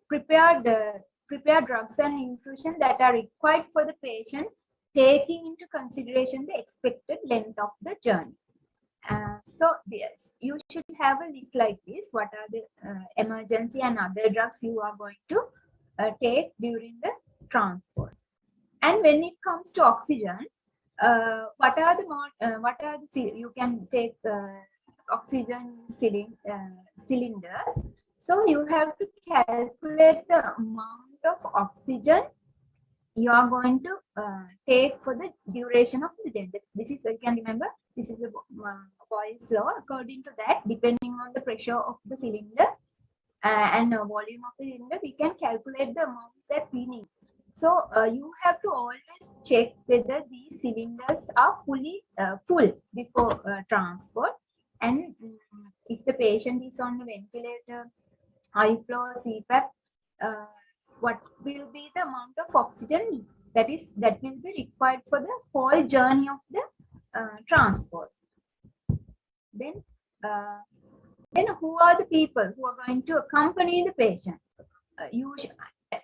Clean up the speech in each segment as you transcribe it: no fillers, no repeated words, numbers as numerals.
prepare drugs and infusion that are required for the patient, taking into consideration the expected length of the journey. So yes, you should have a list like this. What are the emergency and other drugs you are going to take during the transport? And when it comes to oxygen, what are the you can take oxygen cylinders. So you have to calculate the amount of oxygen you are going to take for the duration of the journey. This is, you can remember, this is a Boyle's law. According to that, depending on the pressure of the cylinder and volume of the cylinder, we can calculate the amount that we need. So you have to always check whether these cylinders are fully full before transport. And if the patient is on a ventilator, high flow, CPAP, what will be the amount of oxygen that will be required for the whole journey of the transport. Then who are the people who are going to accompany the patient?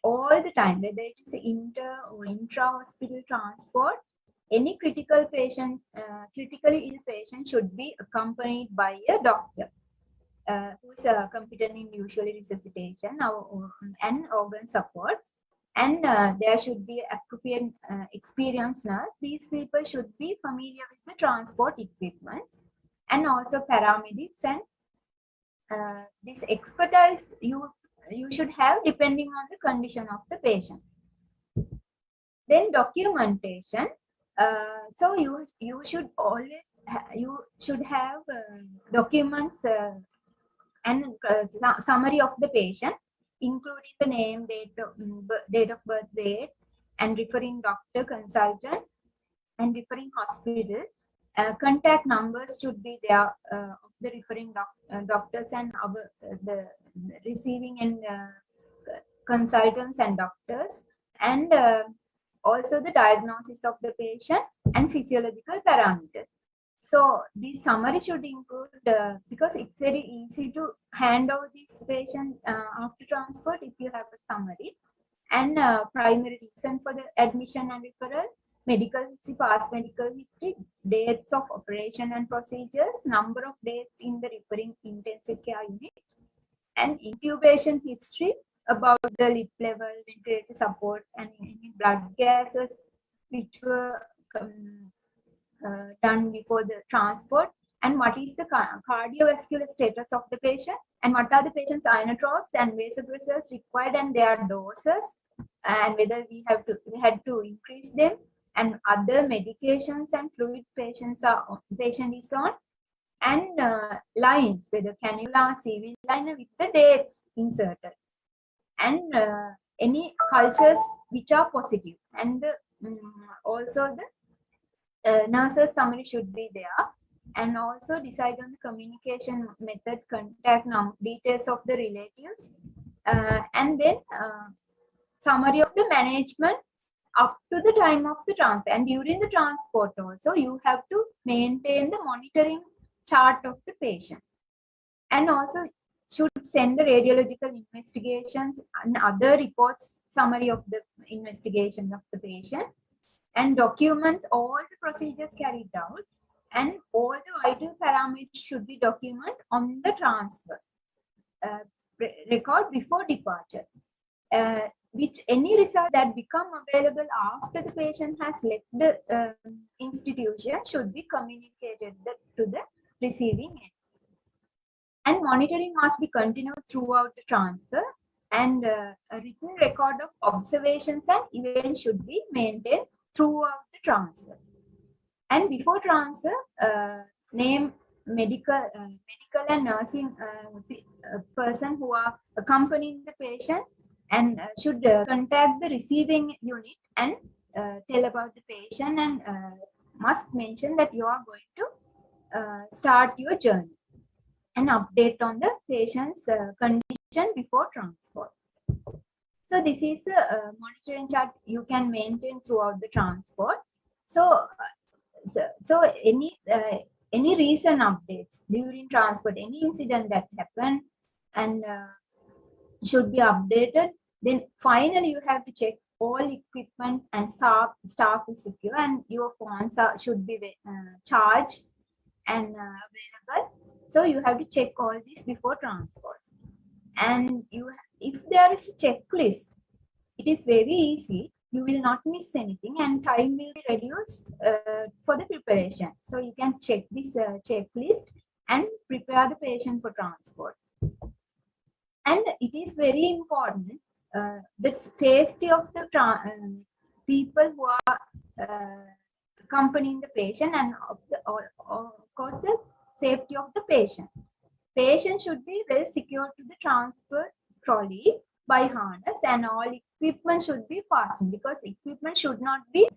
All the time, whether it is inter or intra-hospital transport, any critically ill patient should be accompanied by a doctor who is competent in usually resuscitation and organ support. And there should be appropriate experienced nurse. These people should be familiar with the transport equipment, and also paramedics. And this expertise you should have depending on the condition of the patient. Then documentation. So you should always have documents and summary of the patient, including the name, date of birth, date, and referring doctor, consultant, and referring hospital. Contact numbers should be there of the referring doctors and the receiving and consultants and doctors, and also the diagnosis of the patient and physiological parameters. So this summary should include, because it's very easy to hand over this patient after transport if you have a summary, and primary reason for the admission and referral, medical history, past medical history, dates of operation and procedures, number of days in the referring intensive care unit, and intubation history about the lip level, ventilator support, and any blood gases which were done before the transport, and what is the cardiovascular status of the patient, and what are the patient's inotropes and vasopressors required and their doses, and whether we had to increase them, and other medications and fluid patient is on, and lines, whether cannula, CV liner with the dates inserted, and any cultures which are positive, and also the nurse's summary should be there, and also decide on the communication method, contact details of the relatives, and then summary of the management up to the time of the transfer. And during the transport also, you have to maintain the monitoring chart of the patient, and also should send the radiological investigations and other reports, summary of the investigation of the patient, and documents all the procedures carried out, and all the vital parameters should be documented on the transfer record before departure, which any result that become available after the patient has left the institution should be communicated to the receiving end. And monitoring must be continued throughout the transfer, and a written record of observations and events should be maintained throughout the transfer. And before transfer, name medical and nursing person who are accompanying the patient, and should contact the receiving unit and tell about the patient, and must mention that you are going to start your journey, and update on the patient's condition before transport. So this is a monitoring chart you can maintain throughout the transport. So any recent updates during transport, any incident that happened, and should be updated. Then finally, you have to check all equipment and staff is secure, and your phones should be charged and available. So you have to check all this before transport. And if there is a checklist, it is very easy. You will not miss anything, and time will be reduced for the preparation. So you can check this checklist and prepare the patient for transport. And it is very important the safety of the people who are accompanying the patient, and of course the safety of the patient. Patient should be well secured to the transport trolley by harness, and all equipment should be fastened, because equipment should not be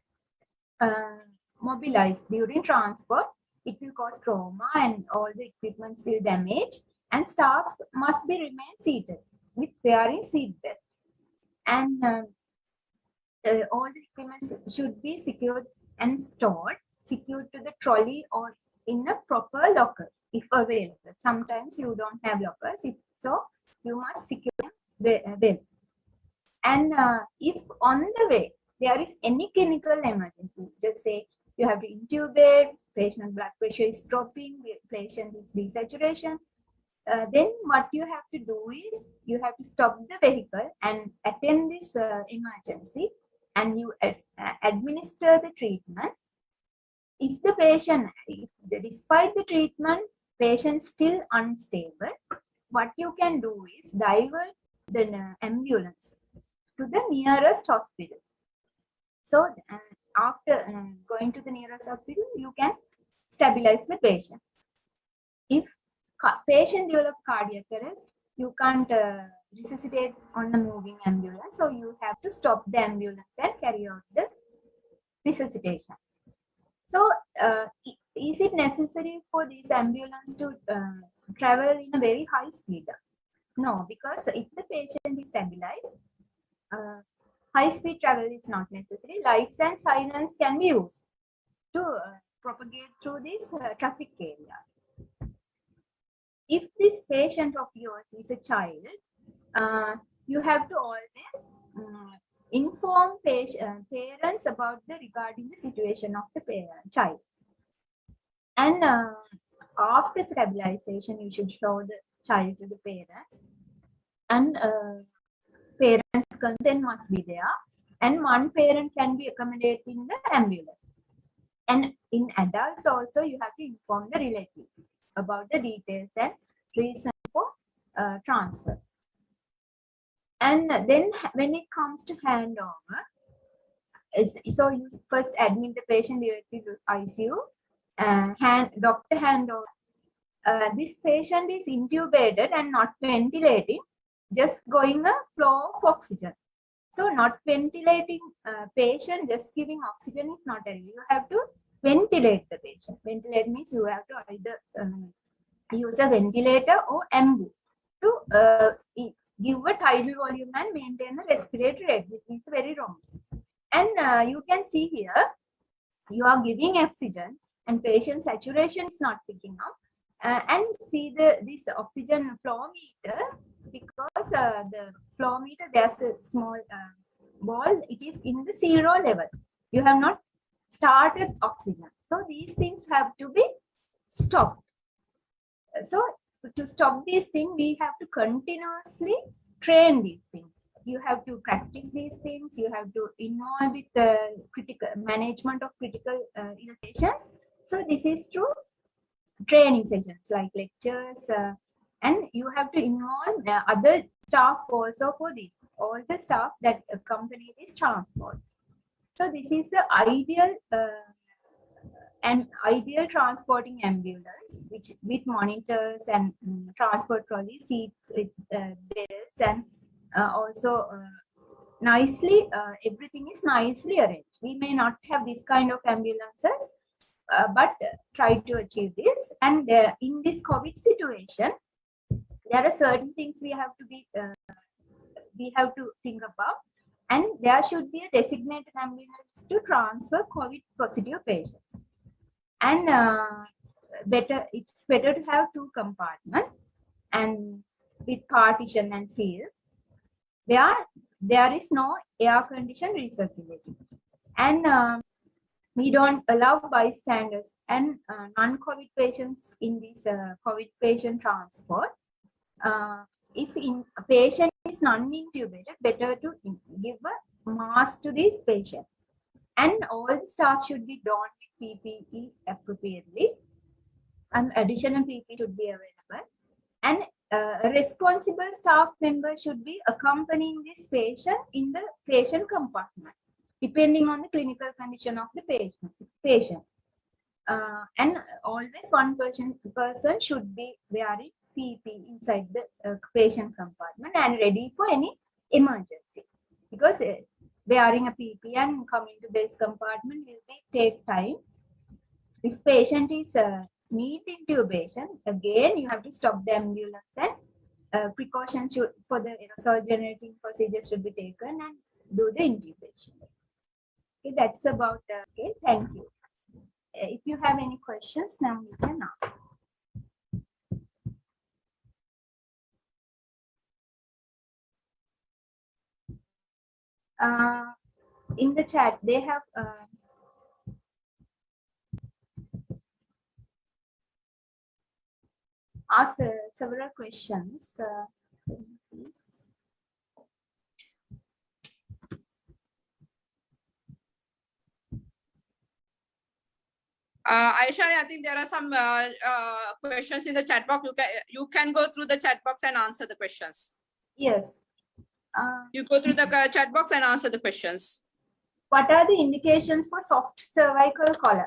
mobilized during transport. It will cause trauma and all the equipment will damage, and staff must be remain seated with wearing seat belts. And all the equipment should be secured and stored, secured to the trolley or in a proper lockers if available. Sometimes you don't have lockers, so you must secure them well. And if on the way there is any clinical emergency, just say you have to intubate, patient blood pressure is dropping, patient is desaturation, then what you have to do is you have to stop the vehicle and attend this emergency, and you administer the treatment. If the patient, despite the treatment, patient still unstable, what you can do is divert the ambulance to the nearest hospital. So after going to the nearest hospital, you can stabilize the patient. If patient develops cardiac arrest, you can't resuscitate on the moving ambulance, so you have to stop the ambulance and carry out the resuscitation. So is it necessary for this ambulance to travel in a very high speed? No, because if the patient is stabilized, high speed travel is not necessary. Lights and sirens can be used to propagate through these traffic areas. If this patient of yours is a child, you have to always inform parents about regarding the situation of the child. And after stabilization, you should show the child to the parents, and parents' consent must be there, and one parent can be accommodated in the ambulance. And in adults also, you have to inform the relatives about the details and reason for transfer. And then when it comes to handover, so you first admit the patient directly to ICU, doctor handover. This patient is intubated and not ventilating, just going a flow of oxygen. So not ventilating patient, just giving oxygen is not enough. You have to ventilate the patient. Ventilate means you have to either use a ventilator or ambu to give a tidal volume and maintain the respiratory rate, which is very wrong. And you can see here, you are giving oxygen and patient saturation is not picking up. And see this oxygen flow meter, because the flow meter, there's a small ball, it is in the 0 level. You have not started oxygen. So these things have to be stopped. So to stop these things, we have to continuously train these things. You have to practice these things. You have to involve with the critical management of critical ill patients. So this is through training sessions like lectures, and you have to involve other staff also for this, all the staff that accompany this transport. So this is the ideal transporting ambulance, which with monitors and transport trolley seats with belts, and also nicely everything is nicely arranged. We may not have this kind of ambulances, but try to achieve this. And in this COVID situation, there are certain things we have to think about, and there should be a designated ambulance to transfer COVID positive patients. And it's better to have 2 compartments and with partition and seal. where there is no air condition recirculating. And we don't allow bystanders and non-COVID patients in this COVID patient transport. If a patient is non-intubated, better to give a mask to this patient. And all the staff should be donned with PPE appropriately, and additional PPE should be available. And a responsible staff member should be accompanying this patient in the patient compartment, depending on the clinical condition of the patient. And always one person should be wearing PPE inside the patient compartment and ready for any emergency. Because wearing a PPE and coming to this compartment will take time. If patient is need intubation, again you have to stop the ambulance, and precautions for the aerosol generating procedure should be taken and do the intubation. Okay, that's about okay, thank you. If you have any questions, now you can ask. In the chat, they have asked several questions. Aishani, I think there are some questions in the chat box. You can go through the chat box and answer the questions. Yes. You go through the chat box and answer the questions. What are the indications for soft cervical collar?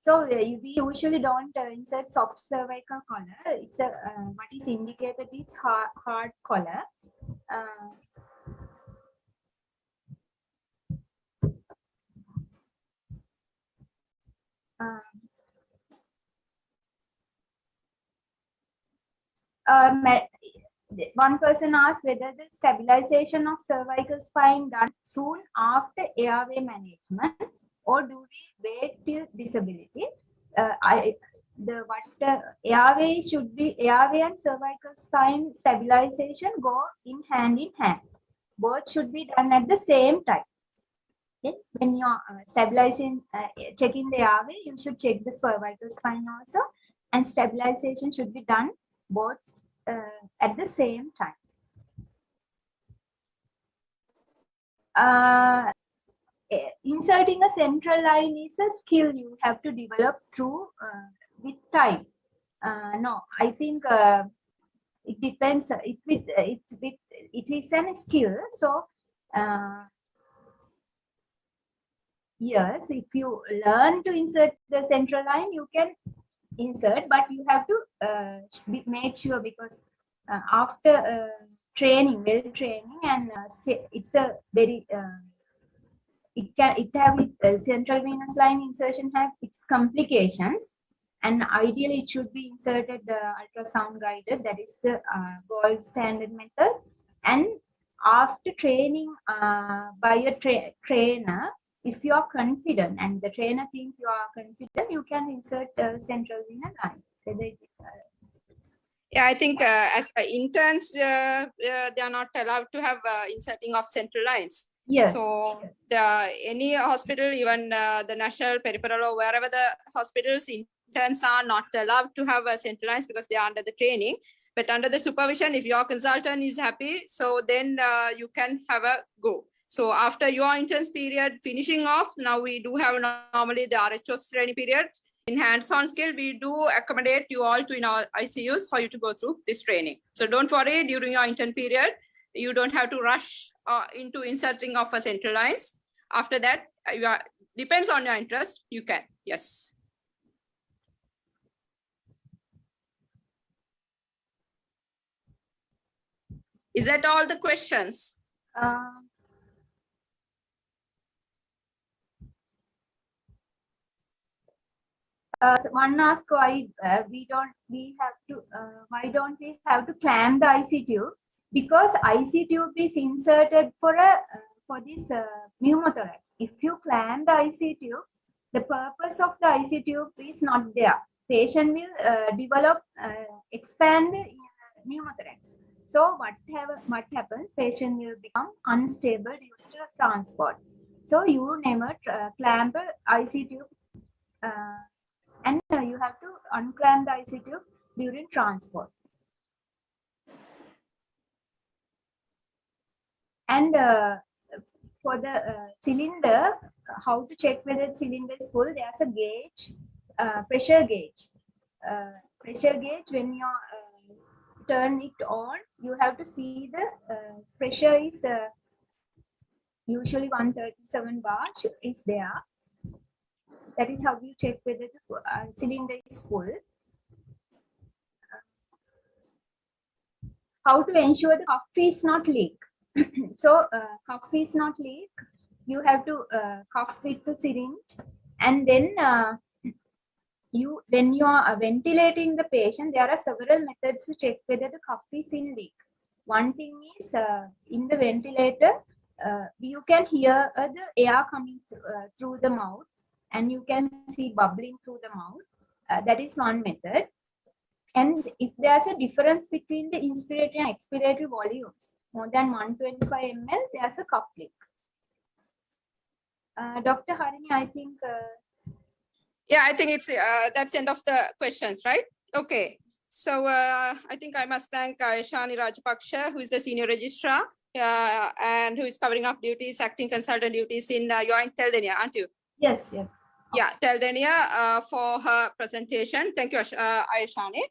So we usually don't insert soft cervical collar. It's a what is indicated is hard collar. One person asked whether the stabilization of cervical spine done soon after airway management, or do we wait till disability? Airway should be, airway and cervical spine stabilization go in hand. Both should be done at the same time. Okay? When you're stabilizing, checking the airway, you should check the cervical spine also, and stabilization should be done both at the same time. Inserting a central line is a skill you have to develop through with time. No, I think it depends. It is a skill. So yes, if you learn to insert the central line, you can insert, but you have to make sure, because after training, and it's a very central venous line insertion have its complications, and ideally it should be inserted ultrasound guided. That is the gold standard method. And after training by a trainer, if you are confident and the trainer thinks you are confident, you can insert central venous line. Yeah, I think as interns, they are not allowed to have inserting of central lines. Yes. So any hospital, even the national peripheral or wherever the hospitals, interns are not allowed to have central lines because they are under the training. But under the supervision, if your consultant is happy, so then you can have a go. So after your interns period finishing off, now we do have normally the RHOs training period. In hands-on skill, we do accommodate you all to in our ICUs for you to go through this training. So don't worry, during your intern period, you don't have to rush into inserting of a central lines. After that, depends on your interest, you can, yes. Is that all the questions? One asked why why don't we have to clamp the IC tube? Because IC tube is inserted for this pneumothorax. If you clamp the IC tube, the purpose of the IC tube is not there. Patient will expand the pneumothorax. So what happens? Patient will become unstable due to transport. So you never clamp the IC tube, and you have to unclamp the IC tube during transport. And for the cylinder, how to check whether the cylinder is full? There's a gauge, pressure gauge. Pressure gauge, when you turn it on, you have to see the pressure is usually 137 bar is there. That is how you check whether the cylinder is full. How to ensure the cuff is not leak? So cuff is not leak. You have to cuff with the syringe, and then when you are ventilating the patient, there are several methods to check whether the cuff is in leak. One thing is in the ventilator, you can hear the air coming through the mouth, and you can see bubbling through the mouth. That is one method. And if there's a difference between the inspiratory and expiratory volumes, more than 125 ml, there's a cuff leak. Dr. Harini, I think. Yeah, I think it's that's end of the questions, right? Okay. So I think I must thank Shani Rajapaksha, who is the senior registrar and who is covering up duties, acting consultant duties in you're in Teldenia, aren't you? Yes, yes. Yeah, Teldenia for her presentation. Thank you, Shani.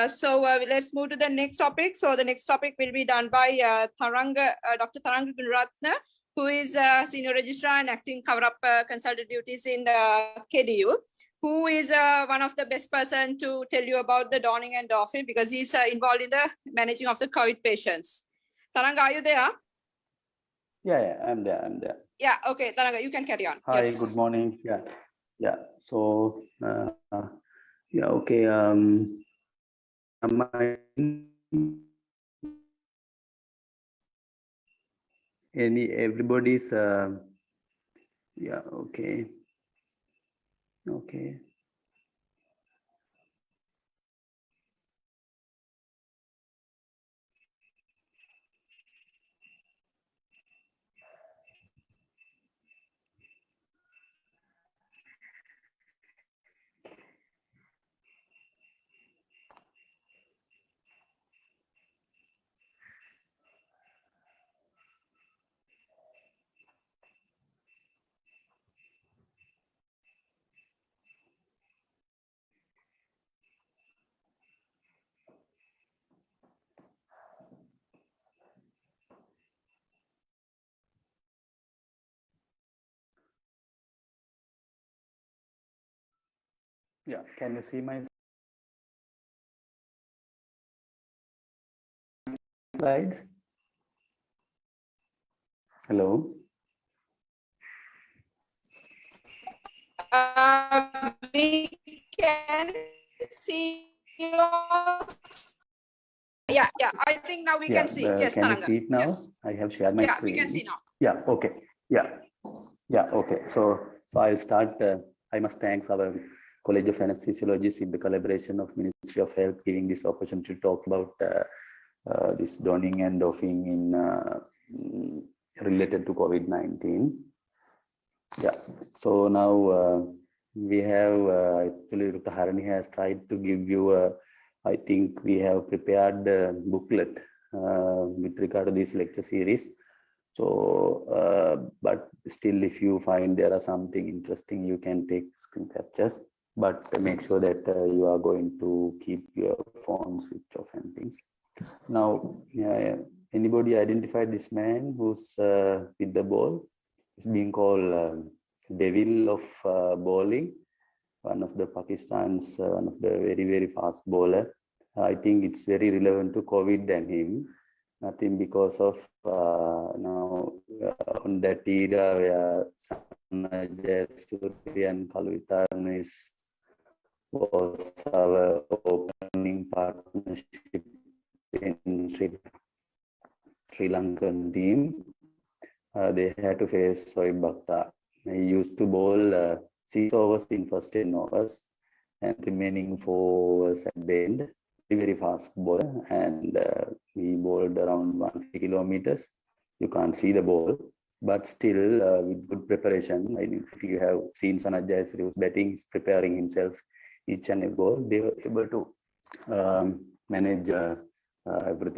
So let's move to the next topic. So the next topic will be done by Dr. Tharanga Gunaratna, who is senior registrar and acting cover-up consultant duties in KDU, who is one of the best person to tell you about the donning and doffing because he's involved in the managing of the COVID patients. Tharanga, are you there? Yeah, I'm there. Yeah, okay, Tharanga, you can carry on. Hi, yes. Good morning. Yeah. So, yeah, okay. Everybody's, yeah, okay. Okay. Yeah, can you see my slides? Hello? We can see your... Yeah. I think now we can see. Yes, can you Tharanga. see it now? Yes. I have shared my screen. We can see now. Yeah, okay. Yeah, okay. So I'll start. I must thank our College of Anaesthesiologists with the collaboration of Ministry of Health giving this opportunity to talk about this donning and doffing in related to COVID-19. Yeah. So now we have actually Dr. Harini has tried to give you I think we have prepared a booklet with regard to this lecture series. So, but still, if you find there are something interesting, you can take screen captures. But make sure that you are going to keep your phone switched off and things. Now, anybody identify this man who's with the ball? It's being called Devil of Bowling. One of the Pakistan's, one of the very, very fast bowler. I think it's very relevant to COVID than him. Nothing because of now on that era where Jayasuri and Kalvitarn was our opening partnership in Sri Lankan team. They had to face Soib Bhakta. He used to bowl 6 overs in first 10 overs and remaining 4 overs at the end. very fast bowler, and he bowled around 150 kilometers. You can't see the ball, but still with good preparation. If you have seen Sanat Jayasri who's batting, he's preparing himself each and every ball. They were able to manage everything